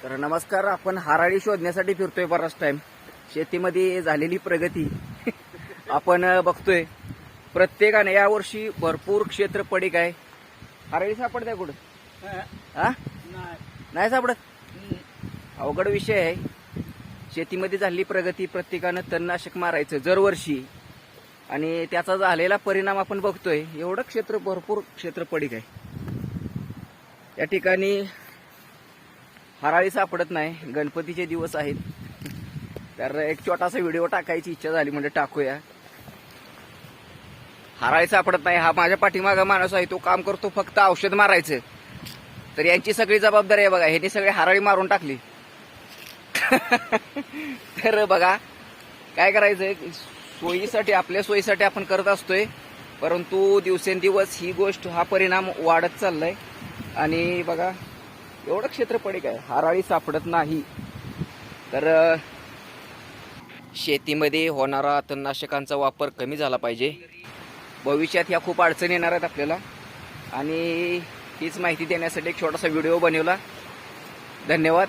तर नमस्कार. आपण हराळी शोधण्यासाठी फिरतोय बराच टाइम. शेतीमध्ये झालेली प्रगती आपण बघतोय. प्रत्येकाने यावर्षी भरपूर क्षेत्र पडीक आहे. हराळी सापडते कुठं? हा, नाही सापडत. अवघड विषय आहे. शेतीमध्ये झालेली प्रगती, प्रत्येकानं तणनाशक मारायचं दरवर्षी आणि त्याचा झालेला परिणाम आपण बघतोय. एवढं क्षेत्र, भरपूर क्षेत्र पडीक आहे. या ठिकाणी हराळी सापडत नाही. गणपतीचे दिवस आहेत, तर एक छोटासा व्हिडिओ टाकायची इच्छा झाली, म्हणजे टाकूया. हराळी सापडत नाही. हा माझ्या पाठीमागा माणूस आहे, तो काम करतो फक्त औषध मारायचं. तर यांची सगळी जबाबदारी आहे बघा. ह्यांनी सगळी हराळी मारून टाकली. तर बघा काय करायचंय, सोयीसाठी, आपल्या सोयीसाठी आपण करत असतोय, परंतु दिवसेंदिवस ही गोष्ट, हा परिणाम वाढत चाललाय. आणि बघा एवढं क्षेत्र पडीक आहे, हराळी सापडत नाही. तर शेतीमध्ये होणारा तणनाशकांचा वापर कमी झाला पाहिजे. भविष्यात ह्या खूप अडचणी येणार आहेत आपल्याला, आणि हीच माहिती देण्यासाठी एक छोटासा व्हिडिओ बनवला. धन्यवाद.